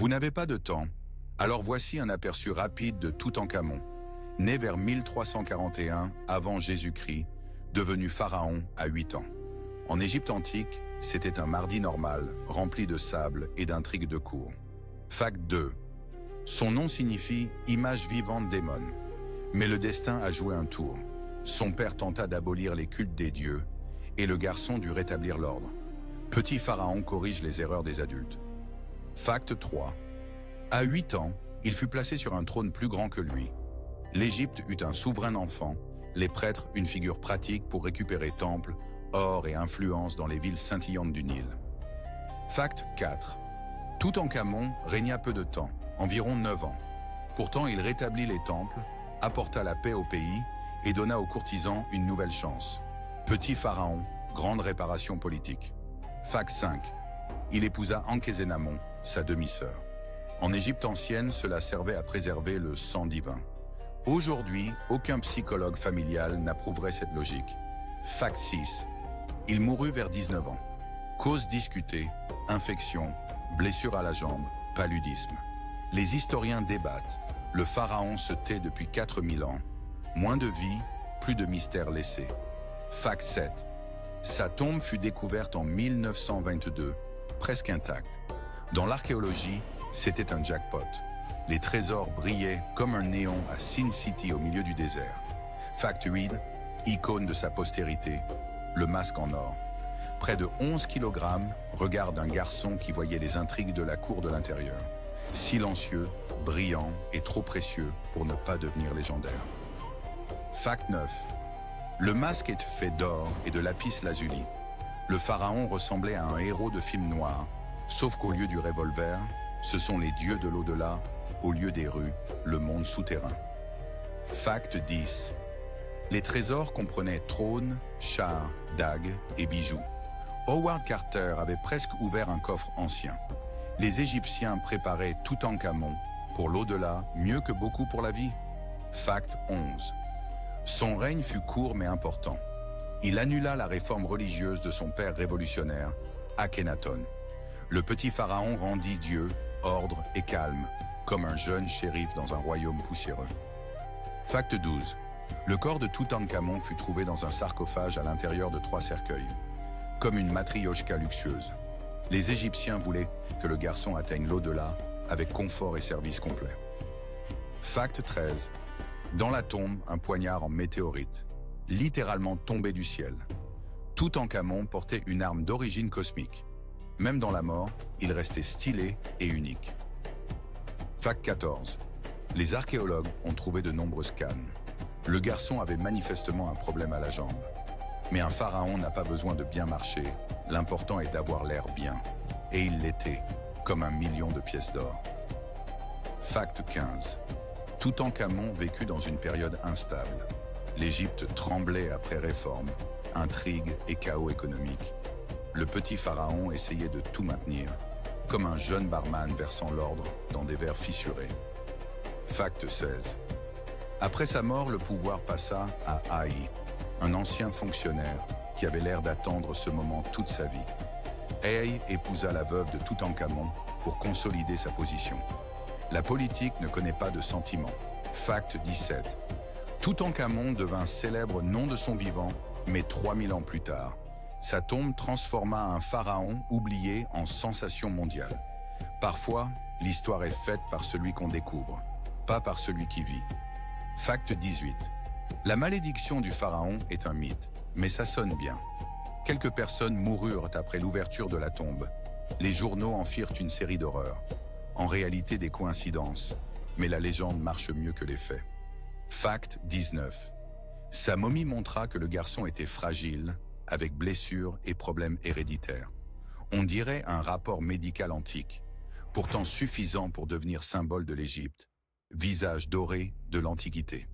Vous n'avez pas de temps, alors voici un aperçu rapide de Toutankhamon, né vers 1341 avant Jésus-Christ, devenu pharaon à 8 ans. En Égypte antique, c'était un mardi normal, rempli de sable et d'intrigues de cour. Fact 2. Son nom signifie « image vivante d'Amon ». Mais le destin a joué un tour. Son père tenta d'abolir les cultes des dieux, et le garçon dut rétablir l'ordre. Petit pharaon corrige les erreurs des adultes. Fact 3. À 8 ans, il fut placé sur un trône plus grand que lui. L'Égypte eut un souverain enfant, les prêtres une figure pratique pour récupérer temples, or et influence dans les villes scintillantes du Nil. Fact 4. Toutankhamon régna peu de temps, environ 9 ans. Pourtant, il rétablit les temples, apporta la paix au pays et donna aux courtisans une nouvelle chance. Petit pharaon, grande réparation politique. Fact 5. Il épousa Ankhésénamon, sa demi-sœur. En Égypte ancienne, cela servait à préserver le sang divin. Aujourd'hui, aucun psychologue familial n'approuverait cette logique. Fact 6. Il mourut vers 19 ans. Cause discutée, infection, blessure à la jambe, paludisme. Les historiens débattent. Le pharaon se tait depuis 4000 ans. Moins de vie, plus de mystère laissé. Fact 7. Sa tombe fut découverte en 1922, presque intacte. Dans l'archéologie, c'était un jackpot. Les trésors brillaient comme un néon à Sin City au milieu du désert. Fact 8. Icône de sa postérité, le masque en or. Près de 11 kg, regard d'un garçon qui voyait les intrigues de la cour de l'intérieur. Silencieux, brillant et trop précieux pour ne pas devenir légendaire. Fact 9. Le masque est fait d'or et de lapis lazuli. Le pharaon ressemblait à un héros de film noir, sauf qu'au lieu du revolver, ce sont les dieux de l'au-delà, au lieu des rues, le monde souterrain. Fact 10. Les trésors comprenaient trônes, chars, dagues et bijoux. Howard Carter avait presque ouvert un coffre ancien. Les Égyptiens préparaient Toutankhamon pour l'au-delà mieux que beaucoup pour la vie. Fact 11. Son règne fut court mais important. Il annula la réforme religieuse de son père révolutionnaire, Akhenaton. Le petit pharaon rendit Dieu, ordre et calme, comme un jeune shérif dans un royaume poussiéreux. Fact 12. Le corps de Toutankhamon fut trouvé dans un sarcophage à l'intérieur de 3 cercueils, comme une matrioshka luxueuse. Les Égyptiens voulaient que le garçon atteigne l'au-delà avec confort et service complet. Fact 13. Dans la tombe, un poignard en météorite, littéralement tombé du ciel. Toutankhamon portait une arme d'origine cosmique. Même dans la mort, il restait stylé et unique. Fact 14. Les archéologues ont trouvé de nombreuses cannes. Le garçon avait manifestement un problème à la jambe. Mais un pharaon n'a pas besoin de bien marcher, l'important est d'avoir l'air bien. Et il l'était, comme 1 million de pièces d'or. Fact 15. Toutankhamon vécut dans une période instable. L'Égypte tremblait après réforme, intrigues et chaos économique. Le petit pharaon essayait de tout maintenir, comme un jeune barman versant l'ordre dans des verres fissurés. Fact 16. Après sa mort, le pouvoir passa à Haï, un ancien fonctionnaire qui avait l'air d'attendre ce moment toute sa vie. Haï épousa la veuve de Toutankhamon pour consolider sa position. La politique ne connaît pas de sentiments. Fact 17. Toutankhamon devint célèbre non de son vivant, mais 3000 ans plus tard. Sa tombe transforma un pharaon oublié en sensation mondiale. Parfois, l'histoire est faite par celui qu'on découvre, pas par celui qui vit. Fact 18. La malédiction du pharaon est un mythe, mais ça sonne bien. Quelques personnes moururent après l'ouverture de la tombe. Les journaux en firent une série d'horreurs. En réalité des coïncidences, mais la légende marche mieux que les faits. Fact 19. Sa momie montra que le garçon était fragile, avec blessures et problèmes héréditaires. On dirait un rapport médical antique, pourtant suffisant pour devenir symbole de l'Égypte, visage doré de l'Antiquité.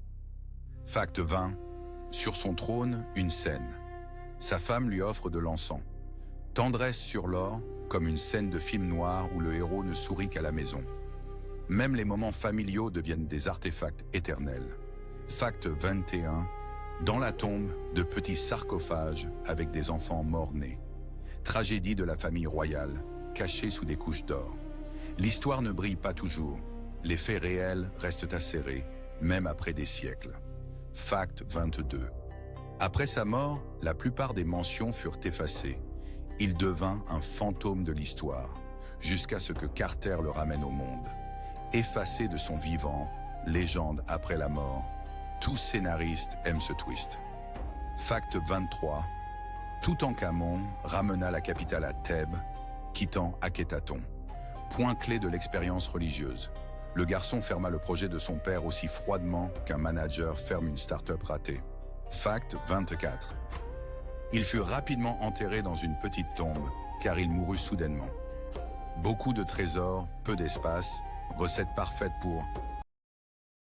Fact 20. Sur son trône, une scène. Sa femme lui offre de l'encens. Tendresse sur l'or, comme une scène de film noir où le héros ne sourit qu'à la maison. Même les moments familiaux deviennent des artefacts éternels. Fact 21. Dans la tombe, de petits sarcophages avec des enfants morts-nés. Tragédie de la famille royale, cachée sous des couches d'or. L'histoire ne brille pas toujours. Les faits réels restent acérés, même après des siècles. Fact 22. Après sa mort, la plupart des mentions furent effacées. Il devint un fantôme de l'histoire, jusqu'à ce que Carter le ramène au monde. Effacé de son vivant, légende après la mort, tout scénariste aime ce twist. Fact 23. Toutankhamon ramena la capitale à Thèbes, quittant Akhénaton. Point clé de l'expérience religieuse. Le garçon ferma le projet de son père aussi froidement qu'un manager ferme une start-up ratée. Fact 24. Il fut rapidement enterré dans une petite tombe, car il mourut soudainement. Beaucoup de trésors, peu d'espace, recette parfaite pour